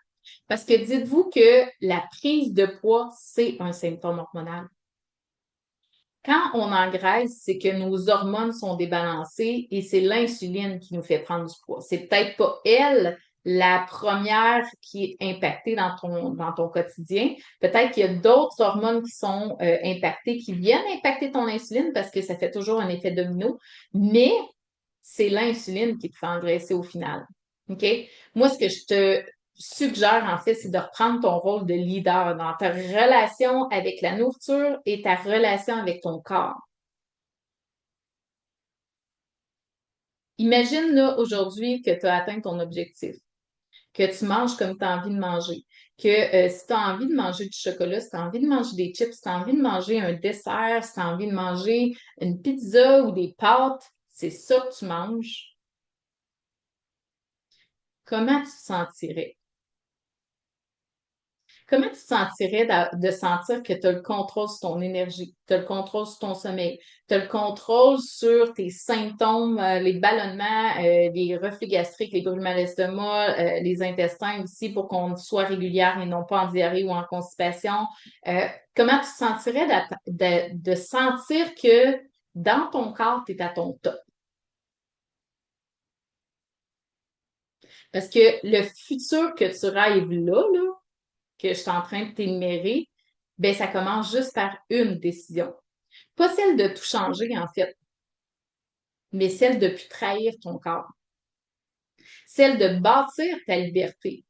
Parce que dites-vous que la prise de poids, c'est un symptôme hormonal. Quand on engraisse, c'est que nos hormones sont débalancées et c'est l'insuline qui nous fait prendre du poids. C'est peut-être pas elle la première qui est impactée dans ton quotidien. Peut-être qu'il y a d'autres hormones qui sont impactées, qui viennent impacter ton insuline parce que ça fait toujours un effet domino, mais c'est l'insuline qui te fait engraisser au final. OK? Moi, ce que je te suggère, en fait, c'est de reprendre ton rôle de leader dans ta relation avec la nourriture et ta relation avec ton corps. Imagine là aujourd'hui que tu as atteint ton objectif, que tu manges comme tu as envie de manger, que si tu as envie de manger du chocolat, si tu as envie de manger des chips, si tu as envie de manger un dessert, si tu as envie de manger une pizza ou des pâtes, c'est ça que tu manges. Comment tu te sentirais? Comment tu te sentirais de sentir que tu as le contrôle sur ton énergie, tu as le contrôle sur ton sommeil, tu as le contrôle sur tes symptômes, les ballonnements, les reflux gastriques, les brûlements d'estomac, les intestins aussi pour qu'on soit régulière et non pas en diarrhée ou en constipation. Comment tu te sentirais de sentir que dans ton corps, tu es à ton top? Parce que le futur que tu rêves là, que je suis en train de t'énumérer, ben ça commence juste par une décision. Pas celle de tout changer, en fait, mais celle de plus trahir ton corps. Celle de bâtir ta liberté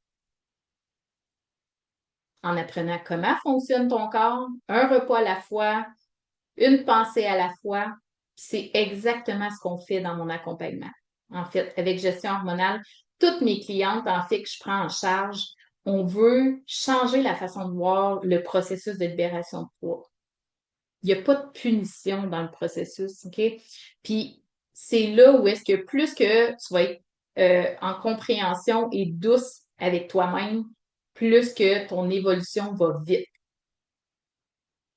en apprenant comment fonctionne ton corps, un repas à la fois, une pensée à la fois. C'est exactement ce qu'on fait dans mon accompagnement. En fait, avec gestion hormonale, toutes mes clientes, en fait, que je prends en charge, on veut changer la façon de voir le processus de libération de poids. Il n'y a pas de punition dans le processus, OK? Puis c'est là où est-ce que plus que tu vas être en compréhension et douce avec toi-même, plus que ton évolution va vite.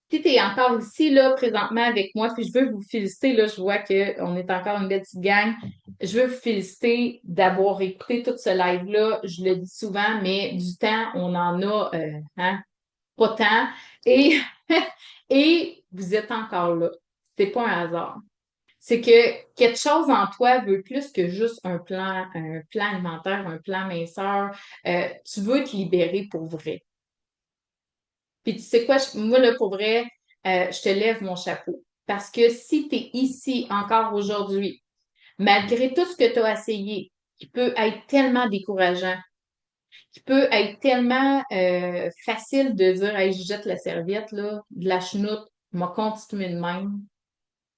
Si tu es encore ici, là, présentement avec moi, puis je veux vous féliciter, là, je vois qu'on est encore une belle petite gang. Je veux vous féliciter d'avoir écouté tout ce live-là. Je le dis souvent, mais du temps, on en a, hein, pas tant. Et, et vous êtes encore là. C'est pas un hasard. C'est que quelque chose en toi veut plus que juste un plan alimentaire, un plan minceur. Tu veux te libérer pour vrai. Puis tu sais quoi, moi, là, pour vrai, je te lève mon chapeau. Parce que si tu es ici encore aujourd'hui, malgré tout ce que tu as essayé, qui peut être tellement décourageant, qui peut être tellement facile de dire hey, je jette la serviette, là, de la chenoute, m'a continué de même,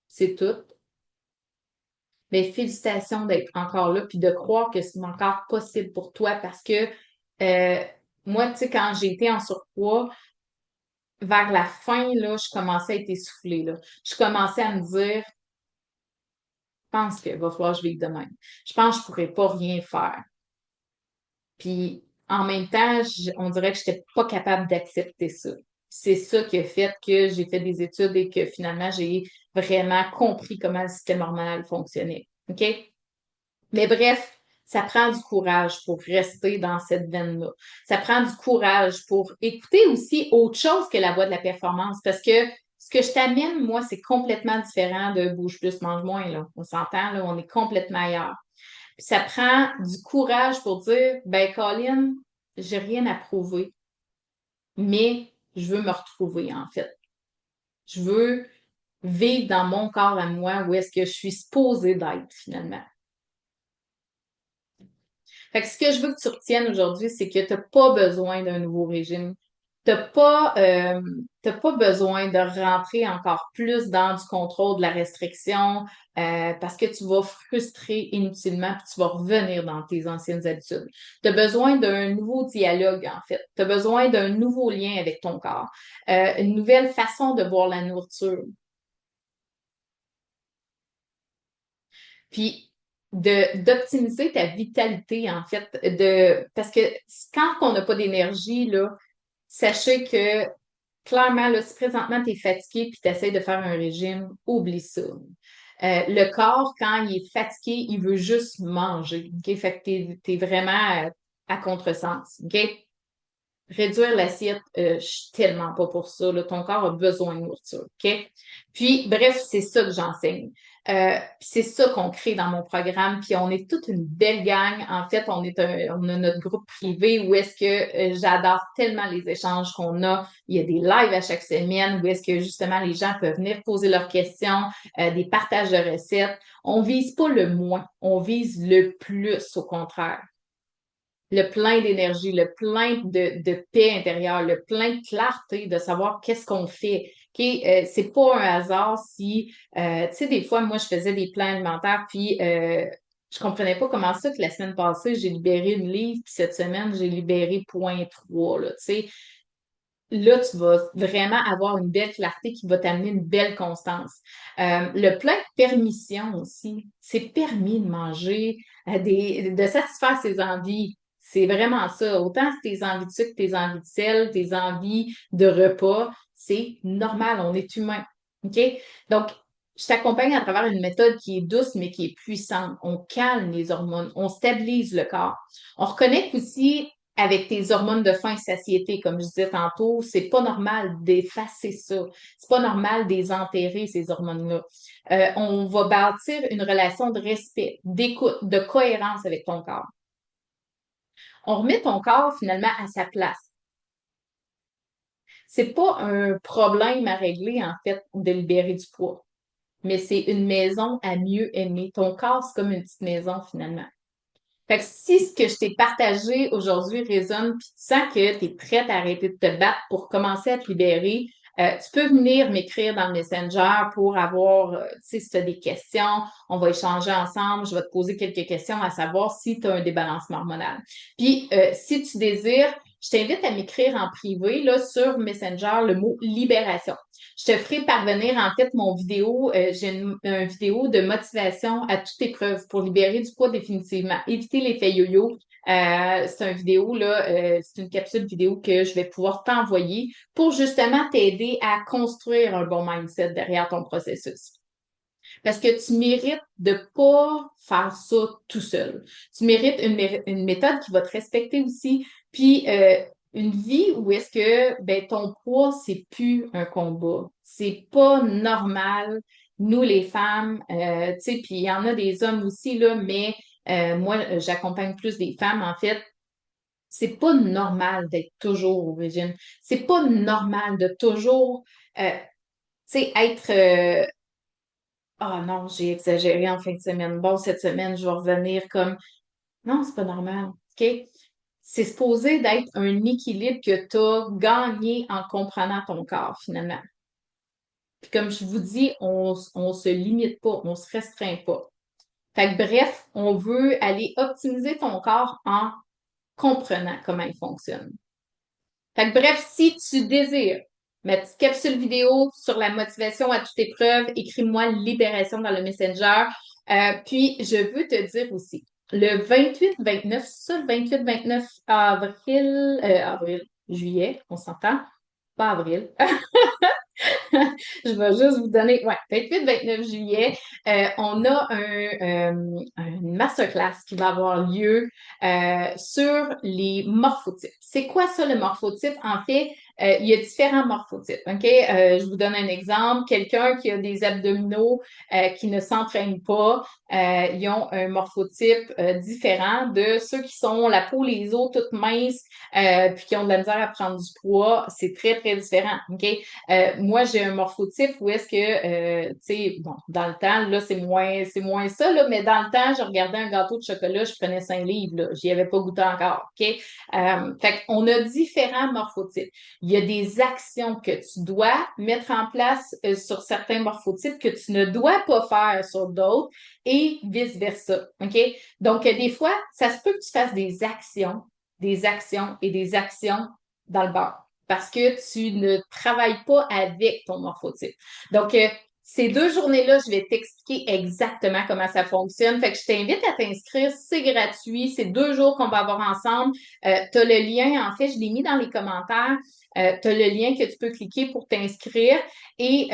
c'est tout. Mais félicitations d'être encore là, puis de croire que c'est encore possible pour toi parce que euh, moi, tu sais, quand j'ai été en surpoids, vers la fin, là, je commençais à être essoufflée, là. Je commençais à me dire, pense qu'il va falloir que je vive de même. Je pense que je pourrais pas rien faire. Puis en même temps, on dirait que j'étais pas capable d'accepter ça. C'est ça qui a fait que j'ai fait des études et que finalement, j'ai vraiment compris comment le système hormonal fonctionnait. OK? Mais bref, ça prend du courage pour rester dans cette veine-là. Ça prend du courage pour écouter aussi autre chose que la voix de la performance. Parce que ce que je t'amène, moi, c'est complètement différent de bouge plus, mange moins, là. On s'entend, là, on est complètement ailleurs. Puis ça prend du courage pour dire, ben, Colin, j'ai rien à prouver, mais je veux me retrouver, en fait. Je veux vivre dans mon corps à moi où est-ce que je suis supposée d'être, finalement. Fait que ce que je veux que tu retiennes aujourd'hui, c'est que tu n'as pas besoin d'un nouveau régime. T'as pas besoin de rentrer encore plus dans du contrôle de la restriction parce que tu vas frustrer inutilement puis tu vas revenir dans tes anciennes habitudes. Tu as besoin d'un nouveau dialogue, en fait. Tu as besoin d'un nouveau lien avec ton corps, une nouvelle façon de voir la nourriture. Puis d'optimiser ta vitalité, en fait, parce que quand on n'a pas d'énergie, là, sachez que clairement, là, si présentement tu es fatigué puis tu essaies de faire un régime, oublie ça. Le corps, quand il est fatigué, il veut juste manger. OK? Fait que t'es vraiment à contresens. OK? Réduire l'assiette, je suis tellement pas pour ça. Là. Ton corps a besoin de nourriture. OK? Puis, bref, c'est ça que j'enseigne. Puis c'est ça qu'on crée dans mon programme. Puis on est toute une belle gang. En fait, on a notre groupe privé où est-ce que j'adore tellement les échanges qu'on a. Il y a des lives à chaque semaine où est-ce que justement les gens peuvent venir poser leurs questions, des partages de recettes. On vise pas le moins, on vise le plus au contraire le plein d'énergie, le plein de paix intérieure, le plein de clarté de savoir qu'est-ce qu'on fait. Okay? C'est pas un hasard si, tu sais, des fois, moi, je faisais des plans alimentaires, puis je comprenais pas comment ça que la semaine passée, j'ai libéré une livre, puis cette semaine, j'ai libéré 0,3, là, tu sais. Là, tu vas vraiment avoir une belle clarté qui va t'amener une belle constance. Le plein de permission aussi. C'est permis de manger, de satisfaire ses envies. C'est vraiment ça. Autant tes envies de sucre, tes envies de sel, tes envies de repas, c'est normal. On est humain. OK? Donc, je t'accompagne à travers une méthode qui est douce, mais qui est puissante. On calme les hormones, on stabilise le corps. On reconnecte aussi avec tes hormones de faim et satiété, comme je disais tantôt, c'est pas normal d'effacer ça. C'est pas normal de les enterrer, ces hormones-là. On va bâtir une relation de respect, d'écoute, de cohérence avec ton corps. On remet ton corps finalement à sa place. C'est pas un problème à régler, en fait, de libérer du poids, mais c'est une maison à mieux aimer. Ton corps, c'est comme une petite maison finalement. Fait que si ce que je t'ai partagé aujourd'hui résonne, puis tu sens que tu es prête à arrêter de te battre pour commencer à te libérer, tu peux venir m'écrire dans le Messenger pour avoir, tu sais, si tu as des questions, on va échanger ensemble, je vais te poser quelques questions à savoir si tu as un débalancement hormonal. Puis, si tu désires, je t'invite à m'écrire en privé, là, sur Messenger, le mot libération. Je te ferai parvenir en fait mon vidéo. J'ai une vidéo de motivation à toute épreuve pour libérer du poids définitivement, éviter l'effet yo-yo. C'est une vidéo là, c'est une capsule vidéo que je vais pouvoir t'envoyer pour justement t'aider à construire un bon mindset derrière ton processus. Parce que tu mérites de pas faire ça tout seul. Tu mérites une méthode qui va te respecter aussi, puis une vie où est-ce que ben, ton poids, c'est plus un combat. C'est pas normal. Nous, les femmes, tu sais, puis il y en a des hommes aussi, là, mais moi, j'accompagne plus des femmes, en fait. C'est pas normal d'être toujours au régime. C'est pas normal de toujours, tu sais, être ah non, j'ai exagéré en fin de semaine. Bon, cette semaine, je vais revenir comme non, c'est pas normal. OK? C'est supposé d'être un équilibre que tu as gagné en comprenant ton corps, finalement. Puis comme je vous dis, on se limite pas, on se restreint pas. Fait que bref, on veut aller optimiser ton corps en comprenant comment il fonctionne. Fait que bref, si tu désires ma petite capsule vidéo sur la motivation à toute épreuve, écris-moi Libération dans le Messenger. Puis, je veux te dire aussi, le 28-29, ça, le 28-29 avril, juillet, on s'entend? Pas avril. Je vais juste vous donner, ouais, 28-29 juillet, on a une masterclass qui va avoir lieu sur les morphotypes. C'est quoi ça, le morphotype? En fait, il y a différents morphotypes. OK? Je vous donne un exemple. Quelqu'un qui a des abdominaux qui ne s'entraînent pas, ils ont un morphotype différent de ceux qui sont la peau, les os toutes minces, puis qui ont de la misère à prendre du poids. C'est très, très différent. OK? Moi, j'ai un morphotype où est-ce que, tu sais, bon, dans le temps, là, c'est moins ça, là, mais dans le temps, je regardais un gâteau de chocolat, je prenais 5 livres, là. J'y avais pas goûté encore, OK? Fait qu'on a différents morphotypes. Il y a des actions que tu dois mettre en place sur certains morphotypes que tu ne dois pas faire sur d'autres et vice-versa, OK? Donc, des fois, ça se peut que tu fasses des actions et des actions dans le beurre parce que tu ne travailles pas avec ton morphotype. Donc, ces 2 journées-là, je vais t'expliquer exactement comment ça fonctionne. Fait que je t'invite à t'inscrire, c'est gratuit, c'est 2 jours qu'on va avoir ensemble. Tu as le lien, en fait, je l'ai mis dans les commentaires. Tu as le lien que tu peux cliquer pour t'inscrire et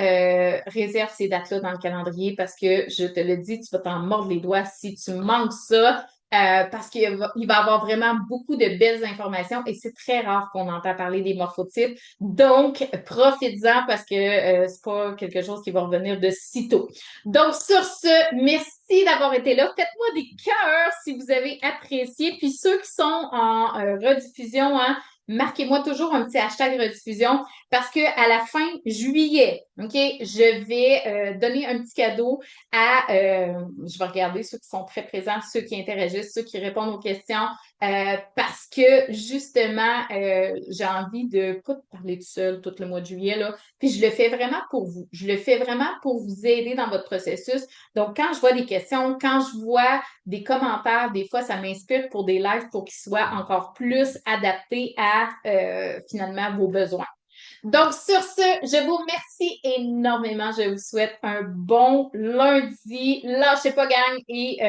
réserve ces dates-là dans le calendrier parce que je te le dis, tu vas t'en mordre les doigts si tu manques ça. Parce qu'il va avoir vraiment beaucoup de belles informations et c'est très rare qu'on entend parler des morphotypes. Donc, profites-en parce que c'est pas quelque chose qui va revenir de sitôt. Donc, sur ce, merci d'avoir été là. Faites-moi des cœurs si vous avez apprécié. Puis ceux qui sont en rediffusion, hein, marquez-moi toujours un petit hashtag rediffusion parce que à la fin juillet, OK, je vais donner un petit cadeau à, je vais regarder ceux qui sont très présents, ceux qui interagissent, ceux qui répondent aux questions, parce que justement, j'ai envie de pas parler tout seul tout le mois de juillet, là, puis je le fais vraiment pour vous. Je le fais vraiment pour vous aider dans votre processus. Donc, quand je vois des questions, quand je vois des commentaires, des fois, ça m'inspire pour des lives pour qu'ils soient encore plus adaptés à finalement vos besoins. Donc, sur ce, je vous remercie énormément. Je vous souhaite un bon lundi. Lâchez pas, gang, et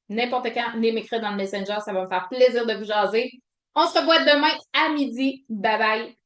n'importe quand, venez m'écrire dans le Messenger. Ça va me faire plaisir de vous jaser. On se revoit demain à midi. Bye bye.